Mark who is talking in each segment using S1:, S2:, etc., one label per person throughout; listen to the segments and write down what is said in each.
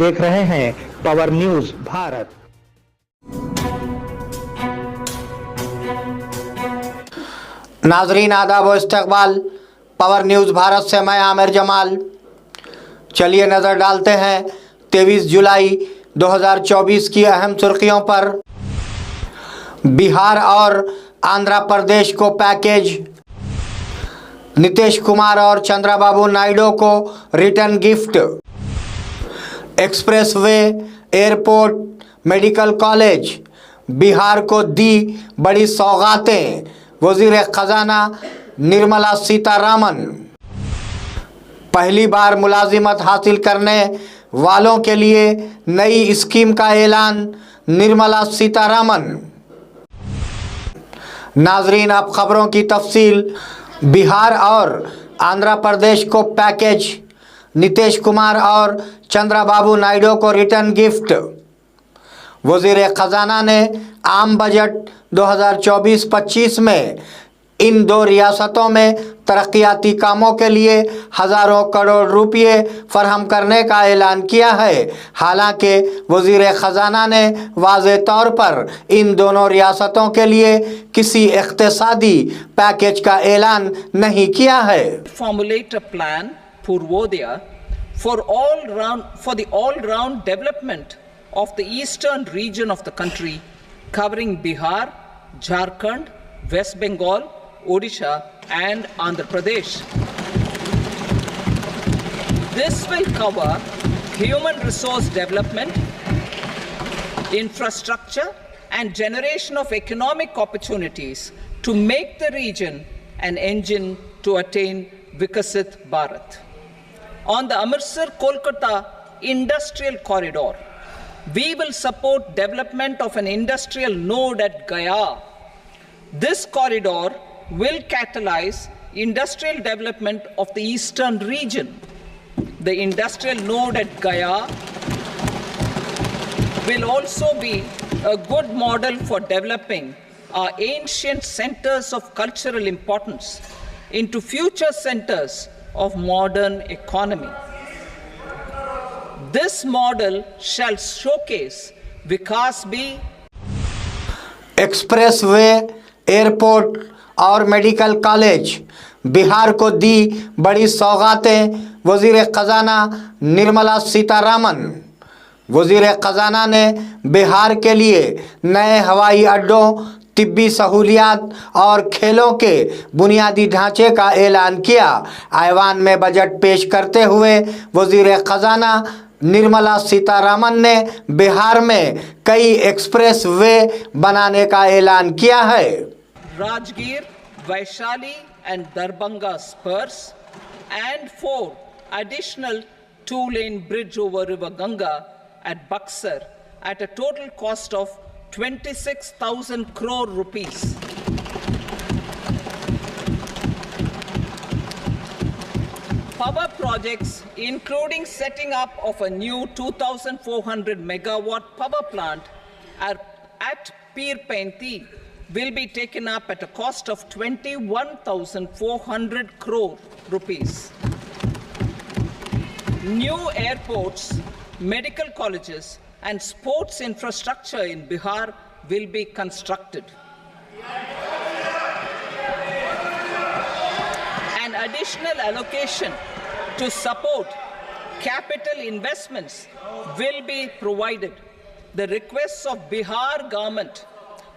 S1: देख रहे हैं पावर न्यूज भारत।
S2: नाजरीन आदाब व इस्तकबाल, पावर न्यूज़ भारत से मैं आमिर जमाल। चलिए नज़र डालते हैं 23 जुलाई 2024 की अहम सुर्खियों पर। बिहार और आंध्र प्रदेश को पैकेज, नीतीश कुमार और चंद्रबाबू नायडू को return gift, expressway, airport, medical college, Bihar को दी बड़ी सौगातें, वजीर खजाना निर्मला सीतारामन। पहली बार मुलाजिमत हासिल करने वालों के लिए नई स्कीम का ऐलान, निर्मला सीतारामन। नाजरीन अब खबरों की तफसील। बिहार और आंध्र प्रदेश को पैकेज, नीतीश कुमार और चंद्रबाबू नायडू को रिटर्न गिफ्ट। वजीर खजाना ने आम बजट 2024-25 में इन दो रियासतों में तरक्याती कामों के लिए हज़ारों करोड़ रुपए फराहम करने का ऐलान किया है। हालांकि वजीर ख़जाना ने वाज़े तौर पर इन दोनों रियासतों के लिए किसी इक़्तिसादी पैकेज का ऐलान नहीं किया है।
S3: Formulate a plan, Purvodaya, for the all-round development of the eastern region of the country, covering Bihar, Jharkhand, West Bengal, Odisha and Andhra Pradesh. This will cover human resource development, infrastructure and generation of economic opportunities to make the region an engine to attain Vikasit Bharat. On the Amritsar-Kolkata industrial corridor, we will support development of an industrial node at Gaya. This corridor will catalyze industrial development of the eastern region. The industrial node at Gaya will also be a good model for developing our ancient centers of cultural importance into future centers of modern economy. This model shall showcase Vikas B,
S2: expressway, airport और medical college, Bihar को दी बड़ी सौगातें, वजीर खजाना निर्मला सीतारामन। वजीर खजाना ने बिहार के लिए नए हवाई अड्डों, तिब्बी सहूलियात और खेलों के बुनियादी ढांचे का ऐलान किया। ऐवान में बजट पेश करते हुए वजीर खजाना निर्मला सीतारामन ने बिहार में कई एक्सप्रेस वे बनाने का ऐलान किया है।
S3: Rajgir, Vaishali and Darbhanga spurs and 4 additional 2-lane bridge over River Ganga at Buxar at a total cost of 26,000 crore rupees. Power projects including setting up of a new 2,400 megawatt power plant at Pir Painti will be taken up at a cost of 21,400 crore rupees. New airports, medical colleges and sports infrastructure in Bihar will be constructed. An additional allocation to support capital investments will be provided. The requests of Bihar government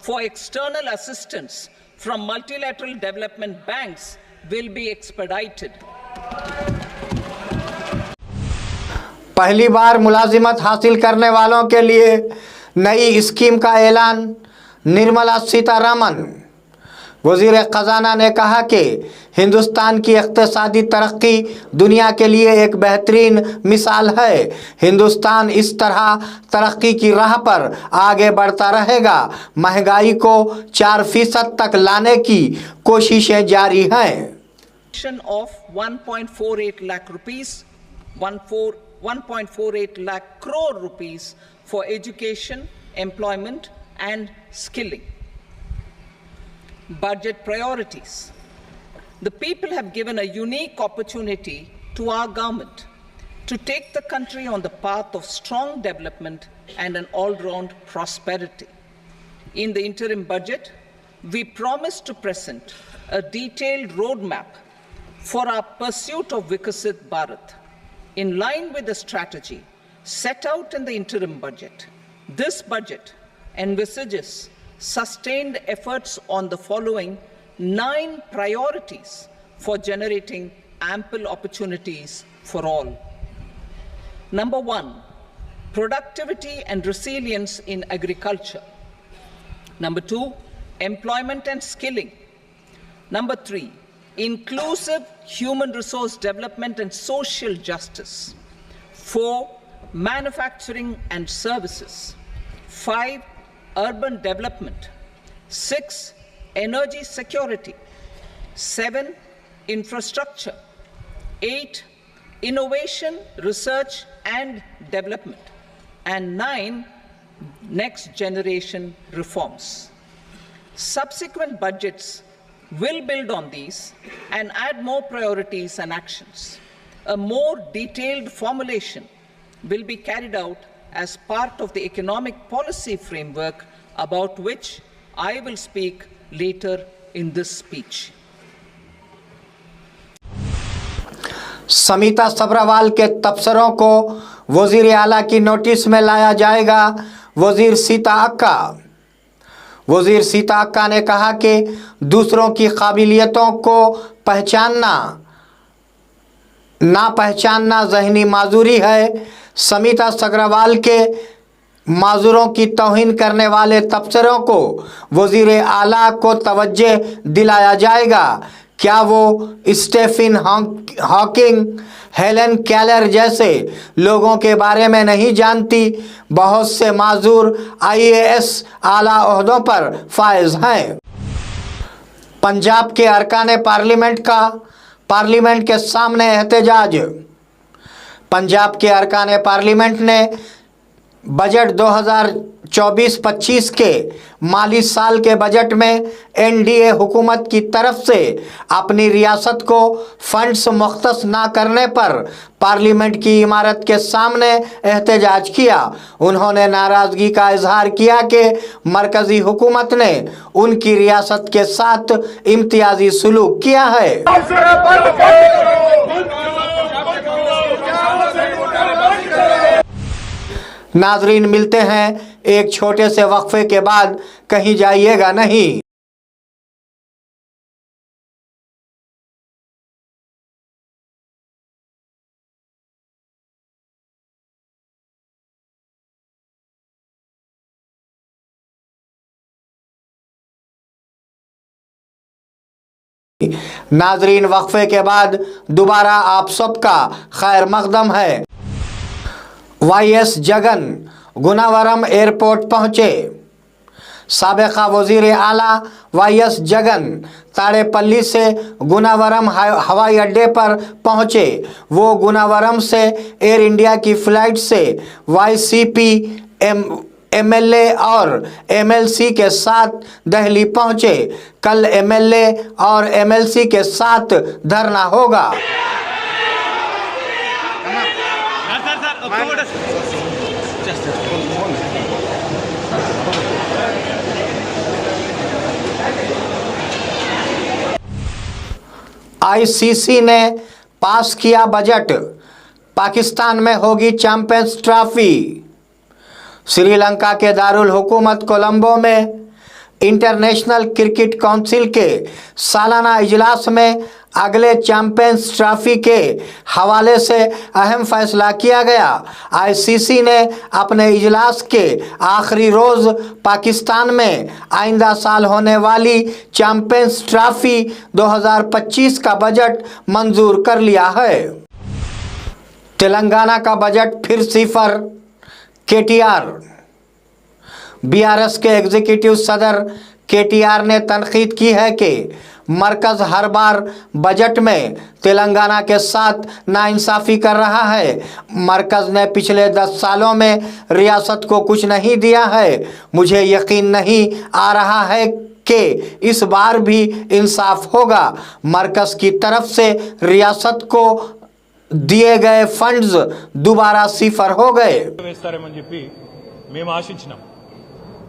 S3: for external assistance from multilateral development banks will be expedited.
S2: पहली बार मुलाजिमत हासिल करने वालों के लिए नई scheme का ऐलान, निर्मला सीतारामन। वजीर खजाना ने कहा कि हिंदुस्तान की इक़्तिसादी तरक्की दुनिया के लिए एक बेहतरीन मिसाल है। हिंदुस्तान इस तरह तरक्की की राह पर आगे बढ़ता रहेगा। महंगाई को 4% तक लाने की कोशिशें जारी हैं।
S3: Of 1.48 lakh rupees, 1.48 lakh crore rupees for education, employment and skilling. Budget priorities. The people have given a unique opportunity to our government to take the country on the path of strong development and an all-round prosperity. In the interim budget, we promise to present a detailed roadmap for our pursuit of Vikasit Bharat. In line with the strategy set out in the interim budget, this budget envisages sustained efforts on the following 9 priorities for generating ample opportunities for all. Number 1, productivity and resilience in agriculture. Number 2, employment and skilling. Number 3, inclusive human resource development and social justice. 4, manufacturing and services. 5, urban development. 6, energy security. 7, infrastructure. 8, innovation, research and development. And 9, next generation reforms. Subsequent budgets will build on these and add more priorities and actions. A more detailed formulation will be carried out as part of the economic policy framework about which I will speak later in this speech.
S2: Samita सब्रावाल के तबसरों को वजीर आला की notice में लाया जाएगा। वजीर सीता अक्का ने कहा कि दूसरों की काबिलियतों को ना पहचानना ज़हनी माजूरी है। समिता सब्रावाल के माजूरों की तौहीन करने वाले तबसरों को वजीर आला को तवज्जो दिलाया जाएगा। क्या वो स्टीफन हॉकिंग, हेलन केलर जैसे लोगों के बारे में नहीं जानती? बहुत से माजूर IAS आला ओहदों पर फायज हैं। पंजाब के अरकान पार्लियामेंट के सामने एहतजाज। पंजाब के अरकान पार्लियामेंट ने बजट 2024-25 के माली साल के बजट में NDA हुकूमत की तरफ से अपनी रियासत को फंड्स मुख्तस ना करने पर पार्लियामेंट की इमारत के सामने एहतजाज किया। उन्होंने नाराज़गी का इजहार किया कि मरकज़ी हुकूमत ने उनकी रियासत के साथ इम्तियाजी सलूक किया है। नाजरीन, मिलते हैं एक छोटे से वक्फे के बाद, कहीं जाइएगा नहीं। नाजरीन, वक्फे के बाद दोबारा आप सबका खैर मकदम है। YS जगन गुनावरम एयरपोर्ट पहुँचे। साबिक़ा वज़ीर आला YS जगन ताड़ेपल्ली से गुनावरम हवाई अड्डे पर पहुँचे। वो गुनावरम से एयर इंडिया की फ़्लाइट से YCP MLA और MLC के साथ दिल्ली पहुँचे। कल MLA और MLC के साथ धरना होगा। ICC ने पास किया बजट। पाकिस्तान में होगी चैंपियंस ट्रॉफी। श्रीलंका के दारुल हुकूमत कोलंबो में इंटरनेशनल क्रिकेट काउंसिल के सालाना इजलास में अगले चैंपियंस ट्रॉफी के हवाले से अहम फैसला किया गया। ICC ने अपने इजलास के आखिरी रोज़ पाकिस्तान में आइंदा साल होने वाली चैंपियंस ट्रॉफी 2025 का बजट मंजूर कर लिया है। तेलंगाना का बजट फिर सिफर। KTR BRS के एग्जीक्यूटिव सदर KTR ने तनकीद की है कि मरकज़ हर बार बजट में तेलंगाना के साथ नाइंसाफ़ी कर रहा है। मरकज़ ने पिछले 10 सालों में रियासत को कुछ नहीं दिया है। मुझे यकीन नहीं आ रहा है कि इस बार भी इंसाफ होगा। मरकज़ की तरफ से रियासत को दिए गए फंड्स दोबारा सिफर हो गए।
S4: వేస్తారేమని చెప్పి మేము ఆశించినాం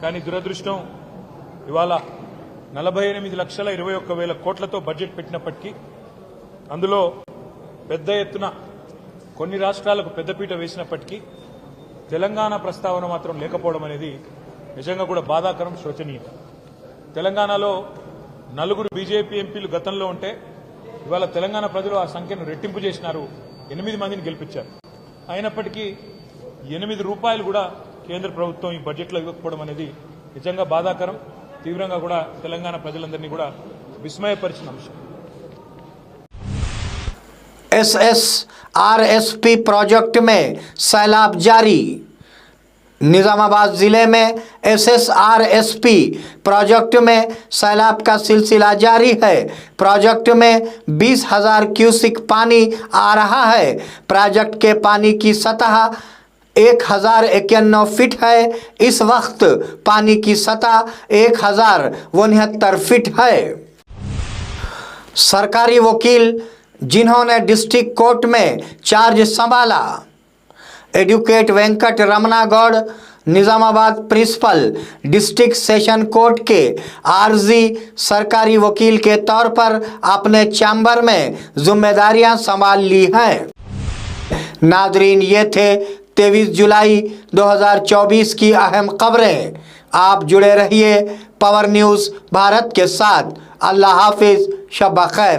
S4: కానీ దురదృష్టం ఇవాళ 48,21,000 కోట్లతో బడ్జెట్ పెట్టినప్పటికీ అందులో పెద్ద ఎత్తున కొన్ని రాష్ట్రాలకు పెద్దపీట వేసినప్పటికీ తెలంగాణ ప్రస్తావన మాత్రం లేకపోవడం అనేది నిజంగా కూడా బాధాకరం, శోచనీయం। తెలంగాణలో 4 బీజేపీ ఎంపీలు గతంలో ఉంటే ఇవాళ తెలంగాణ ప్రజలు ఆ సంఖ్యను రెట్టింపు చేసినారు, 8 మందిని గెలిపించారు। అయినప్పటికీ 8 రూపాయలు కూడా కేంద్ర ప్రభుత్వం ఈ బడ్జెట్లో ఇవ్వకపోవడం అనేది నిజంగా బాధాకరం, తీవ్రంగా కూడా తెలంగాణ ప్రజలందరినీ కూడా విస్మయపరిచిన అంశం।
S2: SSRSP प्रोजेक्ट में सैलाब जारी। निजामाबाद जिले में SSRSP प्रोजेक्ट में सैलाब का सिलसिला जारी है। प्रोजेक्ट में 20,000 क्यूसिक पानी आ रहा है। प्रोजेक्ट के पानी की सतह 1051 फीट है। इस वक्त पानी की सतह 1069 फीट है। सरकारी वकील जिन्होंने डिस्ट्रिक्ट कोर्ट में चार्ज संभाला, advocate Venkat Ramana Goud Nizamabad principal district session court के आरजी सरकारी वकील के तौर पर अपने चैम्बर में जिम्मेदारियां संभाल ली हैं। नादरीन, ये थे 23 जुलाई 2024 की अहम खबरें। आप जुड़े रहिए पावर न्यूज़ भारत के साथ। अल्लाह हाफिज, शब खैर।